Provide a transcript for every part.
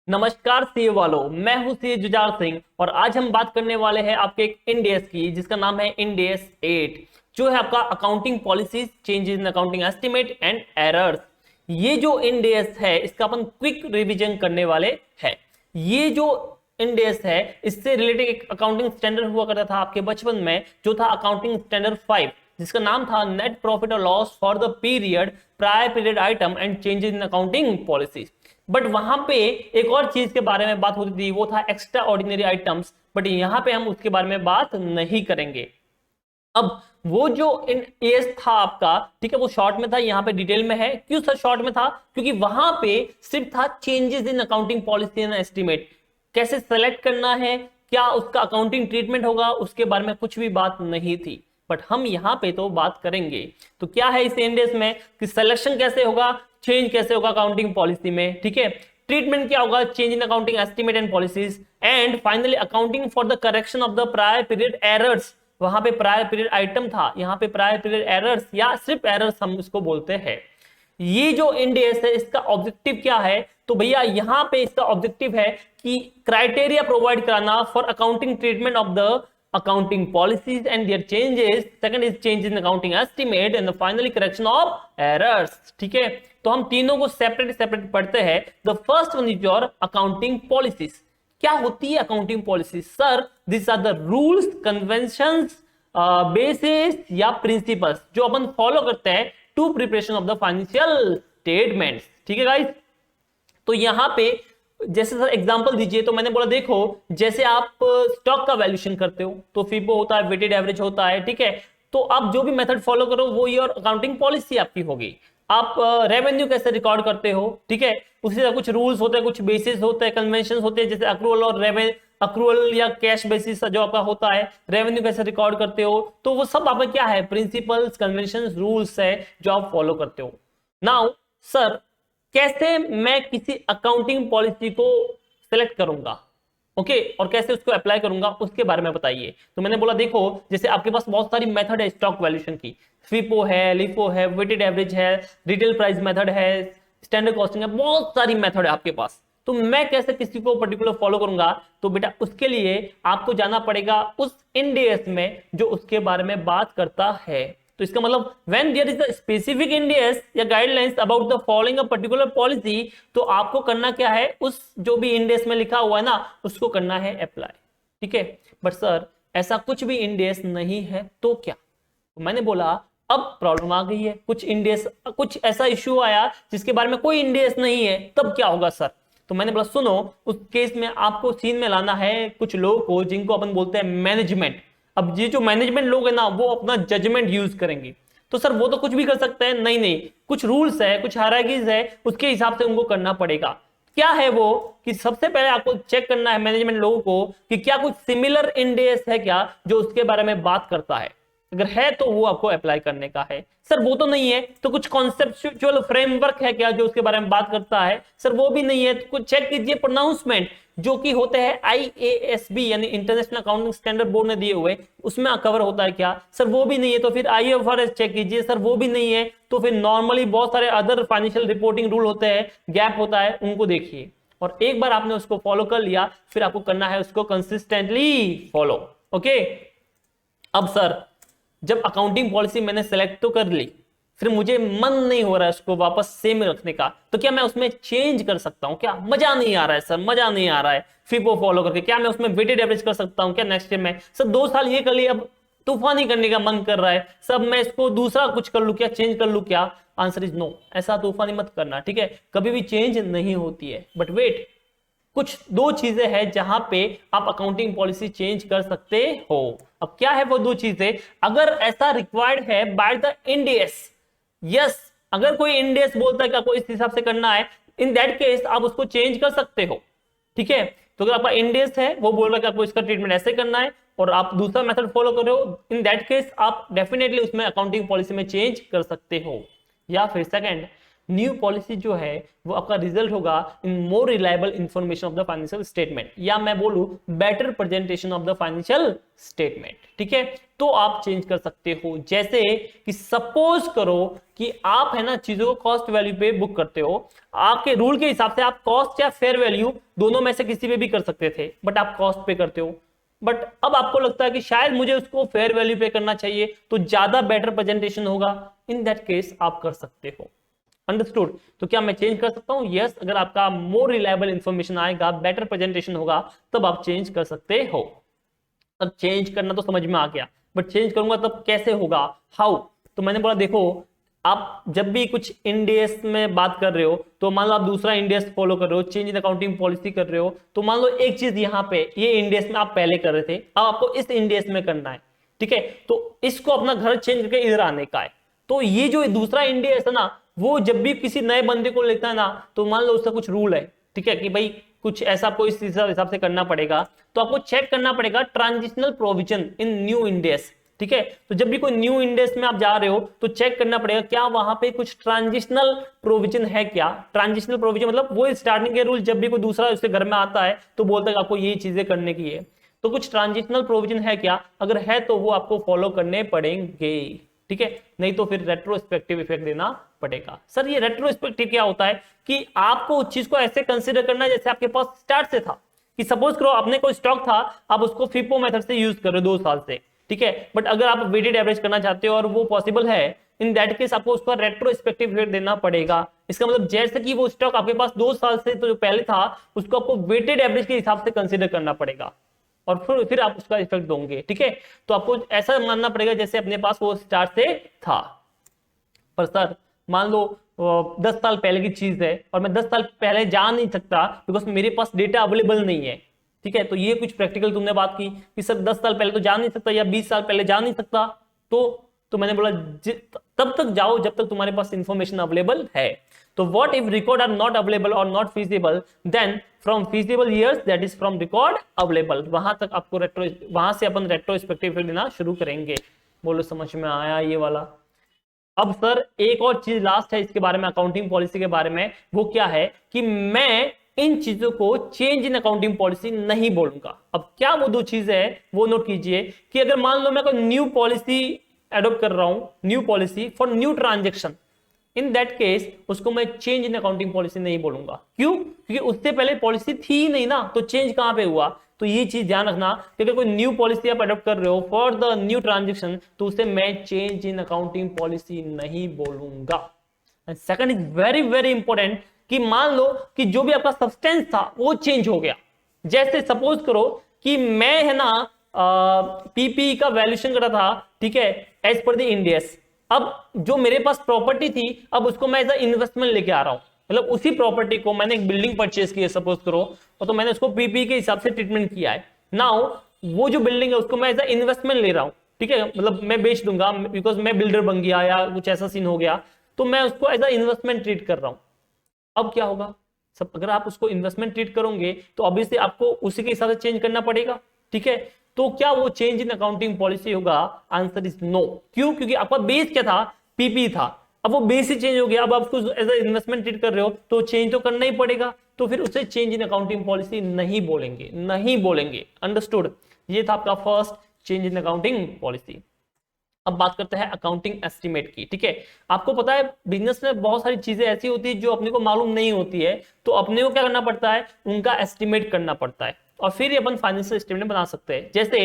नमस्कार सीए वालों, मैं हूं सीए जुझार सिंह और आज हम बात करने वाले हैं आपके एक इंडेस की जिसका नाम है इंडेस 8 जो है आपका accounting policies changes in accounting estimate and errors. ये जो इंडेस है इसका अपन क्विक रिवीजन करने वाले हैं। ये जो इंडेस है इससे रिलेटेड एक अकाउंटिंग स्टैंडर्ड हुआ करता था आपके बचपन में जो था अकाउंटिंग स्टैंडर्ड 5 जिसका नाम था नेट प्रॉफिट और loss for the period prior period item and changes in accounting policies. But वहां पे एक और चीज के बारे में बात होती थी, वो था एक्स्ट्रा ऑर्डिनरी आइटम्स। बट यहां पे हम उसके बारे में बात नहीं करेंगे। अब वो जो एस था आपका, ठीक है, वो शॉर्ट में था, यहाँ पे डिटेल में है। क्यों सर शॉर्ट में था? क्योंकि वहां पे सिर्फ था changes in accounting policy and estimate, कैसे सेलेक्ट करना है, क्या उसका अकाउंटिंग ट्रीटमेंट होगा, उसके बारे में कुछ भी बात नहीं थी। बट हम यहाँ पे तो बात करेंगे। तो क्या है इस इंडेक्स में कि सिलेक्शन कैसे होगा, चेंज कैसे होगा अकाउंटिंग पॉलिसी में, ठीक है, ट्रीटमेंट क्या होगा, change in accounting estimate and policies, and finally accounting for the correction of the prior period errors. वहां पे प्रायर पीरियड आइटम था, यहाँ पे प्रायर पीरियड एरर्स या सिर्फ एरर्स हम इसको बोलते हैं। ये जो इंडेस है इसका ऑब्जेक्टिव क्या है? तो भैया यहाँ पे इसका ऑब्जेक्टिव है कि क्राइटेरिया प्रोवाइड कराना for accounting treatment of the accounting policies and their changes. Second is change in accounting estimate and the finally correction of errors. ठीक है, तो हम तीनों को सेपरेट पढ़ते हैं। The first one is your accounting policies. क्या होती है accounting policies? Sir this are the rules, conventions, basis या प्रिंसिपल्स जो अपन फॉलो करते हैं to preparation of the financial statements. ठीक है गाइस, तो यहां पे जैसे सर एग्जांपल दीजिए, तो मैंने बोला देखो जैसे आप स्टॉक का वैल्यूएशन करते हो तो फिबो होता है, वेटेड एवरेज होता है, ठीक है, तो आप जो भी मेथड फॉलो करो वो योर अकाउंटिंग पॉलिसी आपकी होगी। आप रेवेन्यू कैसे रिकॉर्ड करते हो, ठीक है, उसी तरह कुछ रूल्स होते हैं, कुछ बेसिस होते हैं, कन्वेंशन होते हैं, जैसे अक्रूवल और अक्रूवल या कैश बेसिस जो आपका होता है, रेवेन्यू कैसे रिकॉर्ड करते हो, तो वो सब आपका क्या है, प्रिंसिपल्स, कन्वेंशन, रूल्स है जो आप फॉलो करते हो। नाउ सर कैसे मैं किसी अकाउंटिंग पॉलिसी को सिलेक्ट करूंगा, ओके, और कैसे उसको अप्लाई करूंगा उसके बारे में बताइए। तो मैंने बोला देखो जैसे आपके पास बहुत सारी मेथड है स्टॉक वैल्यूएशन की, फिपो है, लिफो है, वेटेड एवरेज है, रिटेल प्राइस मेथड है, स्टैंडर्ड कॉस्टिंग है, बहुत सारी मेथड है आपके पास। तो मैं कैसे किसी को पर्टिकुलर फॉलो करूंगा? तो बेटा उसके लिए आपको जाना पड़ेगा उस इंडेस में जो उसके बारे में बात करता है। तो इसका मतलब when there is a specific indices या guidelines about the following a particular policy, तो आपको करना क्या है, उस जो भी इंडेक्स में लिखा हुआ है ना उसको करना है अप्लाई। ठीक है, बट सर ऐसा कुछ भी इंडेक्स नहीं है तो क्या? तो मैंने बोला अब प्रॉब्लम आ गई है, कुछ इंडेक्स, कुछ ऐसा इश्यू आया जिसके बारे में कोई इंडेक्स नहीं है, तब क्या होगा सर? तो मैंने बोला सुनो, उस केस में आपको सीन में लाना है कुछ लोगों को जिनको अपन बोलते हैं मैनेजमेंट। अब ये जो मैनेजमेंट लोग हैं ना वो अपना जजमेंट यूज करेंगे। तो सर वो तो कुछ भी कर सकते हैं? नहीं, कुछ रूल्स है, कुछ हायरार्कीज है, उसके हिसाब से उनको करना पड़ेगा। क्या है वो कि सबसे पहले आपको चेक करना है मैनेजमेंट लोगों को कि क्या कुछ सिमिलर इंडेक्स है क्या जो उसके बारे में बात करता है। अगर है तो वो आपको अप्लाई करने का है। सर वो तो नहीं है तो कुछ कॉन्सेप्चुअल फ्रेमवर्क है क्या जो उसके बारे में बात करता है? सर वो भी नहीं है तो कुछ चेक कीजिए प्रोनाउंसमेंट जो कि होते हैं IASB यानी इंटरनेशनल अकाउंटिंग स्टैंडर्ड बोर्ड ने दिए हुए, उसमें कवर होता है क्या? सर वो भी नहीं है तो फिर IFRS चेक कीजिए। सर वो भी नहीं है तो फिर नॉर्मली बहुत सारे अदर फाइनेंशियल रिपोर्टिंग रूल होते हैं, गैप होता है, उनको देखिए। और एक बार आपने उसको फॉलो कर लिया फिर आपको करना है उसको कंसिस्टेंटली फॉलो। ओके, अब सर जब अकाउंटिंग पॉलिसी मैंने सेलेक्ट तो कर ली, फिर मुझे मन नहीं हो रहा है उसको वापस सेम रखने का, तो क्या मैं उसमें चेंज कर सकता हूं क्या? मजा नहीं आ रहा है सर, मजा नहीं आ रहा है फिबो फॉलो करके, क्या मैं उसमें वेटेड एवरेज कर सकता हूं क्या नेक्स्ट ईयर में? सर 2 साल ये कर लिया, अब तूफानी करने का मन कर रहा है, सब मैं इसको दूसरा कुछ कर लूं क्या, चेंज कर लूं क्या? आंसर इज नो, ऐसा तूफानी मत करना, ठीक है, कभी भी चेंज नहीं होती है। बट वेट, कुछ 2 चीजें हैं जहां पे आप अकाउंटिंग पॉलिसी चेंज कर सकते हो। अब क्या है वो 2 चीजें? अगर ऐसा रिक्वायर्ड है बाय द इंडेस, यस, अगर कोई इंडेस बोलता है कि आपको इस हिसाब से करना है, इन दैट केस आप उसको चेंज कर सकते हो। ठीक है, तो अगर आपका इंडेस है वो बोल रहा है कि आपको इसका ट्रीटमेंट ऐसे करना है और आप दूसरा मेथड फॉलो कर रहे हो, इन दैट केस आप डेफिनेटली उसमें अकाउंटिंग पॉलिसी में चेंज कर सकते हो। या फिर सेकंड, न्यू पॉलिसी जो है वो आपका रिजल्ट होगा in more reliable information of the financial statement, या मैं बोलूं better presentation of the financial statement. ठीक है, तो आप चेंज कर सकते हो। जैसे कि सपोज करो कि आप है ना चीजों को कॉस्ट वैल्यू पे बुक करते हो, आपके रूल के हिसाब से आप कॉस्ट या फेयर वैल्यू दोनों में से किसी पे भी कर सकते थे, बट आप कॉस्ट पे करते हो। बट अब आपको लगता है कि शायद मुझे उसको फेयर वैल्यू पे करना चाहिए तो ज्यादा बेटर प्रेजेंटेशन होगा, इन दैट केस आप कर सकते हो। अंडरस्टूड? तो क्या मैं चेंज कर सकता हूं? यस, अगर आपका मोर रिलायबल इंफॉर्मेशन आएगा, बेटर प्रेजेंटेशन होगा, तब आप चेंज कर सकते हो। अब चेंज करना तो समझ में आ गया, बट चेंज करूंगा तब कैसे होगा, हाउ? तो मैंने बोला देखो, आप जब भी कुछ इंडियस में बात कर रहे हो तो मान लो आप दूसरा इंडियस फॉलो कर रहे हो, चेंज इन अकाउंटिंग पॉलिसी कर रहे हो, तो मान लो एक चीज यहाँ पे ये इंडियस में आप पहले कर रहे थे, अब आपको इस इंडियस में करना है। ठीक है, तो इसको अपना घर चेंज करके इधर आने का है। तो ये जो दूसरा इंडियस है ना, वो जब भी किसी नए बंदे को लेता है ना, तो मान लो उसका कुछ रूल है, ठीक है, कि भाई कुछ ऐसा आपको इस हिसाब से करना पड़ेगा, तो आपको चेक करना पड़ेगा transitional provision in new Indians. ठीक है, तो जब भी कोई न्यू इंडेक्स में आप जा रहे हो तो चेक करना पड़ेगा क्या वहां पे कुछ ट्रांजिशनल प्रोविजन है क्या। ट्रांजिशनल प्रोविजन मतलब वो स्टार्टिंग के रूल, जब भी कोई दूसरा उसके घर में आता है तो बोलता है आपको ये चीजें करने की है, तो कुछ ट्रांजिशनल प्रोविजन है क्या, अगर है तो वो आपको फॉलो करने पड़ेंगे। ठीक है, नहीं तो फिर रेट्रोस्पेक्टिव इफेक्ट देना पड़ेगा। सर ये रेट्रोस्पेक्टिव क्या होता है कि आपको उस चीज को ऐसे कंसिडर करना है जैसे आपके पास स्टार्ट से था, कि सपोज करो आपने कोई स्टॉक था, आप उसको फिफो मेथड से यूज कर रहे हो 2 साल से। ठीक है, बट अगर आप वेटेड एवरेज करना चाहते हो और वो पॉसिबल है, इन दैट केस आपको उसका रेट्रोस्पेक्टिव इफेक्ट देना पड़ेगा। इसका मतलब जैसे कि वो स्टॉक आपके पास 2 साल से तो जो पहले था उसको आपको वेटेड एवरेज के हिसाब से कंसीडर करना पड़ेगा और फिर आप उसका इफेक्ट दोगे। ठीक है, तो आपको ऐसा मानना पड़ेगा जैसे अपने पास वो स्टार्ट से था। पर सर मान लो 10 साल पहले की चीज है और मैं 10 साल पहले जा नहीं सकता बिकॉज मेरे पास डेटा अवेलेबल नहीं है। ठीक है, तो ये कुछ प्रैक्टिकल तुमने बात की कि सर 10 साल पहले तो जा नहीं सकता या 20 साल पहले जा नहीं सकता, तो मैंने बोला तब तक जाओ जब तक तुम्हारे पास इंफॉर्मेशन अवेलेबल है। तो what if record are not available और not feasible, then from feasible years, that is from record available, वहां तक आपको वहां से अपन रेट्रोस्पेक्टिव देना शुरू करेंगे। बोलो समझ में आया ये वाला? अब सर एक और चीज लास्ट है इसके बारे में, अकाउंटिंग पॉलिसी के बारे में, वो क्या है कि मैं इन चीजों को चेंज इन अकाउंटिंग पॉलिसी नहीं बोलूंगा। अब क्या वो 2 चीजें है वो नोट कीजिए कि अगर मान लो मैं कोई न्यू पॉलिसी एडॉप्ट कर रहा हूं, new policy for new transaction, in that case उसको मैं चेंज इन अकाउंटिंग पॉलिसी नहीं बोलूंगा। क्यों? क्योंकि उससे पहले पॉलिसी थी ही नहीं ना, तो चेंज कहां पे हुआ। तो ये चीज ध्यान रखना कि अगर कोई न्यू पॉलिसी आप अडॉप्ट कर रहे हो फॉर द न्यू ट्रांजेक्शन, तो उसे मैं चेंज इन अकाउंटिंग पॉलिसी नहीं बोलूंगा। And second is very very important कि मान लो कि जो भी आपका सब्सटेंस था वो चेंज हो गया। जैसे सपोज करो कि मैं है ना पीपी का वैल्यूएशन करा था, ठीक है, एज पर द इंडियस। अब जो मेरे पास प्रॉपर्टी थी अब उसको मैं एज अ इन्वेस्टमेंट लेके आ रहा हूं, मतलब उसी प्रॉपर्टी को मैंने एक बिल्डिंग परचेज की है सपोज करो, और तो मैंने उसको पीपी के हिसाब से ट्रीटमेंट किया है। नाउ वो जो बिल्डिंग है उसको मैं एज अ इन्वेस्टमेंट ले रहा हूं, ठीक है, मतलब मैं बेच दूंगा बिकॉज मैं बिल्डर बन गया या कुछ ऐसा सीन हो गया, तो मैं उसको एज अ इन्वेस्टमेंट ट्रीट कर रहा हूं। अब क्या होगा, सब अगर आप उसको इन्वेस्टमेंट ट्रीट करोगे तो ऑब्वियसली आपको उसी के हिसाब से चेंज करना पड़ेगा। ठीक है, तो क्या वो चेंज इन अकाउंटिंग पॉलिसी होगा? Answer is no. क्यों? क्योंकि आपका बेस क्या था, पीपी था, अब वो बेस ही चेंज हो गया, अब आप उसको एज अ इन्वेस्टमेंट ट्रीट कर रहे हो तो चेंज तो करना ही पड़ेगा, तो फिर उसे चेंज इन अकाउंटिंग पॉलिसी नहीं बोलेंगे, नहीं बोलेंगे। अंडरस्टूड? ये था आपका first change in accounting policy. अब बात करते हैं अकाउंटिंग एस्टिमेट की। ठीक है, आपको पता है बिजनेस में बहुत सारी चीजें ऐसी होती है जो अपने को मालूम नहीं होती है, तो अपने को क्या करना पड़ता है, उनका एस्टिमेट करना पड़ता है और फिर ये अपन फाइनेंशियल स्टेटमेंट बना सकते हैं। जैसे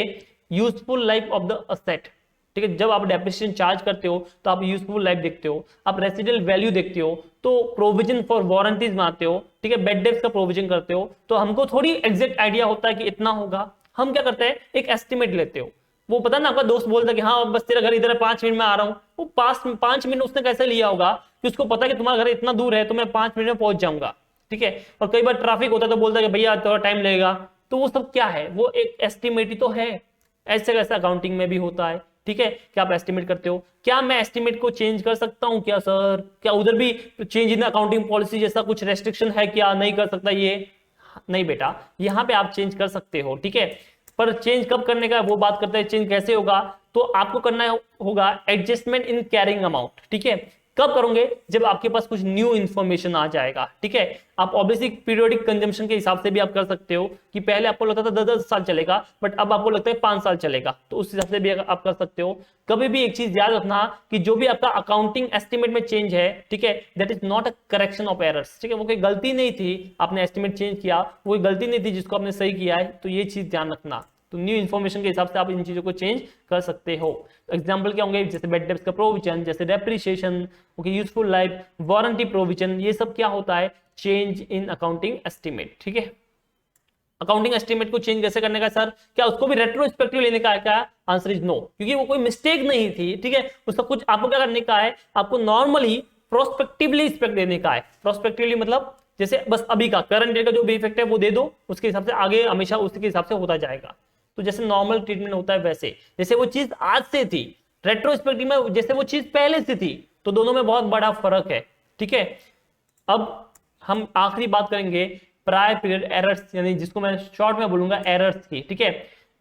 useful life of the asset, ठीक है, जब आप डेप्रिसिएशन चार्ज करते हो तो आप यूजफुल लाइफ देखते हो, आप रेसिडुअल वैल्यू देखते हो, तो प्रोविजन फॉर वारंटीज बनाते हो, ठीक है, बेड डेप्स का प्रोविजन करते हो, तो हमको थोड़ी एग्जैक्ट आइडिया होता है कि इतना होगा। हम क्या करते हैं, एक एस्टिमेट लेते हो। वो पता ना, आपका दोस्त बोलता है कि हाँ बस तेरा घर इधर है, 5 मिनट में आ रहा हूँ, वो 5 मिनट उसने कैसे लिया होगा कि उसको पता है कि तुम्हारा घर इतना दूर है तो मैं 5 मिनट में पहुंच जाऊंगा। ठीक है, और कई बार ट्रैफिक होता है तो बोलता है कि भैया थोड़ा टाइम लगेगा, तो वो सब क्या है, वो एक एस्टिमेट ही तो है। ऐसे कैसे अकाउंटिंग में भी होता है। ठीक है, क्या आप एस्टिमेट करते हो? क्या मैं एस्टिमेट को चेंज कर सकता हूं क्या सर? क्या उधर भी चेंज इन अकाउंटिंग पॉलिसी जैसा कुछ रेस्ट्रिक्शन है क्या? नहीं कर सकता ये? नहीं बेटा, यहां पे आप चेंज कर सकते हो। ठीक है, पर चेंज कब करने का वो बात करते हैं, चेंज कैसे होगा, तो आपको करना होगा एडजस्टमेंट इन कैरिंग अमाउंट। ठीक है, कब करोगे? जब आपके पास कुछ न्यू इन्फॉर्मेशन आ जाएगा, ठीक है। आप ऑब्वियसली पीरियोडिक कंजम्पशन के हिसाब से भी आप कर सकते हो कि पहले आपको लगता था 10-10 साल चलेगा, बट अब आपको लगता है 5 साल चलेगा, तो उस हिसाब से भी आप कर सकते हो। कभी भी एक चीज याद रखना कि जो भी आपका अकाउंटिंग एस्टिमेट में चेंज है, ठीक है, that is not a correction of errors, ठीक है। वो कोई गलती नहीं थी, आपने एस्टिमेट चेंज किया, वो कोई गलती नहीं थी जिसको आपने सही किया है, तो ये चीज ध्यान रखना। तो न्यू इन्फॉर्मेशन के हिसाब से आप इन चीजों को चेंज कर सकते हो। एग्जांपल क्या होंगे? जैसे बैड डेब्ट्स का प्रोविजन, जैसे depreciation, okay, useful life, warranty provision, ये सब क्या होता है? चेंज इन अकाउंटिंग एस्टिमेट, ठीक है। अकाउंटिंग एस्टिमेट को चेंज कैसे करने का सर? क्या उसको भी रेट्रोस्पेक्टिव लेने का है क्या? आंसर इज नो, क्योंकि वो कोई मिस्टेक नहीं थी, ठीक है। उसका कुछ आपको क्या करने का है? आपको नॉर्मली प्रोस्पेक्टिवली इफेक्ट देने का है। प्रोस्पेक्टिवली मतलब जैसे बस अभी का करंट डेट का जो भी इफेक्ट है वो दे दो, उसके हिसाब से आगे हमेशा उसके हिसाब से होता जाएगा। तो जैसे नॉर्मल ट्रीटमेंट होता है वैसे, जैसे वो चीज आज से थी, रेट्रोस्पेक्टिव में जैसे वो चीज पहले से थी, तो दोनों में बहुत बड़ा फर्क है, ठीक है। अब हम आखिरी बात करेंगे प्रायर पीरियड एरर्स, यानी जिसको मैं शॉर्ट में बोलूंगा एरर्स की, ठीक है।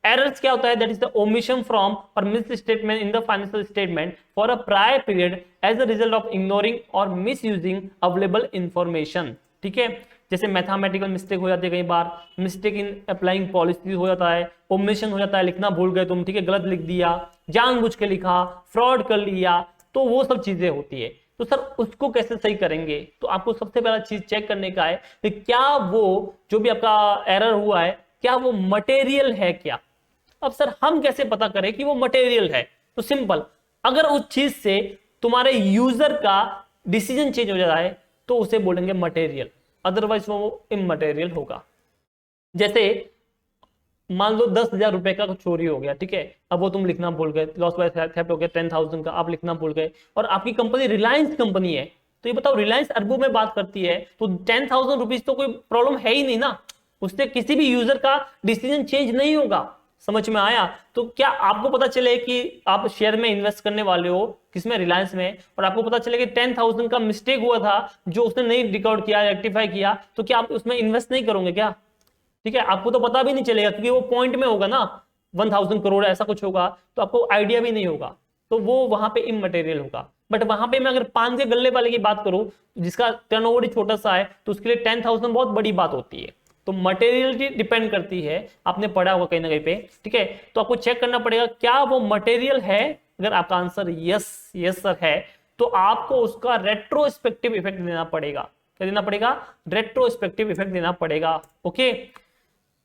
एरर्स क्या होता है? That is the omission from और misstatement in the financial statement for a prior period as a result of ignoring और मिस यूजिंग अवेलेबल इंफॉर्मेशन, ठीक है। जैसे मैथमेटिकल मिस्टेक हो जाती है, कई बार मिस्टेक इन अप्लाइंग पॉलिसी हो जाता है, ओमिशन हो जाता है, लिखना भूल गए तुम, ठीक है, गलत लिख दिया, जानबूझ के लिखा, फ्रॉड कर लिया, तो वो सब चीजें होती है। तो सर उसको कैसे सही करेंगे? तो आपको सबसे पहला चीज चेक करने का है कि क्या वो जो भी आपका एरर हुआ है, क्या वो मटेरियल है क्या? अब सर हम कैसे पता करें कि वो मटेरियल है? तो सिंपल, अगर उस चीज से तुम्हारे यूजर का डिसीजन चेंज हो जाए तो उसे बोलेंगे मटेरियल, अदरवाइज वो इमटेरियल होगा। जैसे मान लो 10,000 रुपए का चोरी हो गया, ठीक है, अब वो तुम लिखना भूल गए, लॉस बाय थेफ्ट हो गया 10,000 का, आप लिखना भूल गए, और आपकी कंपनी रिलायंस कंपनी है, तो ये बताओ रिलायंस अरबों में बात करती है, तो 10,000 रुपीज तो कोई प्रॉब्लम है ही नहीं ना, उससे किसी भी यूजर का डिसीजन चेंज नहीं होगा। समझ में आया? तो क्या आपको पता चले कि आप शेयर में इन्वेस्ट करने वाले हो, किसमें? रिलायंस में, और आपको पता चले कि 10,000 का मिस्टेक हुआ था जो उसने नहीं रिकॉर्ड किया, रेक्टिफाई किया, तो क्या आप उसमें इन्वेस्ट नहीं करोगे क्या? ठीक है, आपको तो पता भी नहीं चलेगा क्योंकि वो पॉइंट में होगा ना, 1000 करोड़ ऐसा कुछ होगा, तो आपको आइडिया भी नहीं होगा, तो वो वहां पे इमटेरियल होगा। बट वहां पे मैं अगर पान के गल्ले वाले की बात करूं जिसका टर्नओवर ही छोटा सा है, तो उसके लिए 10,000 बहुत बड़ी बात होती है। तो मटेरियलिटी डिपेंड करती है, आपने पढ़ा होगा कहीं ना कहीं पे, ठीक है। तो आपको चेक करना पड़ेगा क्या वो मटेरियल है। अगर आपका आंसर यस सर है, तो आपको उसका रेट्रोस्पेक्टिव इफेक्ट देना पड़ेगा। क्या देना पड़ेगा? रेट्रोस्पेक्टिव इफेक्ट देना पड़ेगा, ओके।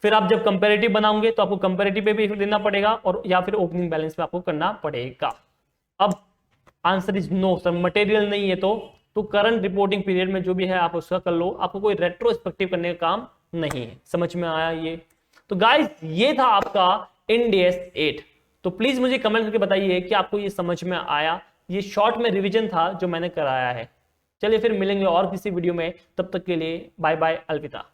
फिर आप जब कंपैरेटिव बनाओगे तो आपको कंपैरेटिव पे भी इफेक्ट देना पड़ेगा, और या फिर ओपनिंग बैलेंस पे आपको करना पड़ेगा। अब answer is no sir, material नहीं है तो करंट रिपोर्टिंग पीरियड में जो भी है आप उसका कर लो, आपको कोई रेट्रोस्पेक्टिव करने का काम नहीं है। समझ में आया ये? तो गाइस ये था आपका इंड एस 8। तो प्लीज मुझे कमेंट करके बताइए कि आपको ये समझ में आया। ये शॉर्ट में रिवीजन था जो मैंने कराया है। चलिए फिर मिलेंगे और किसी वीडियो में, तब तक के लिए बाय बाय, अलविदा।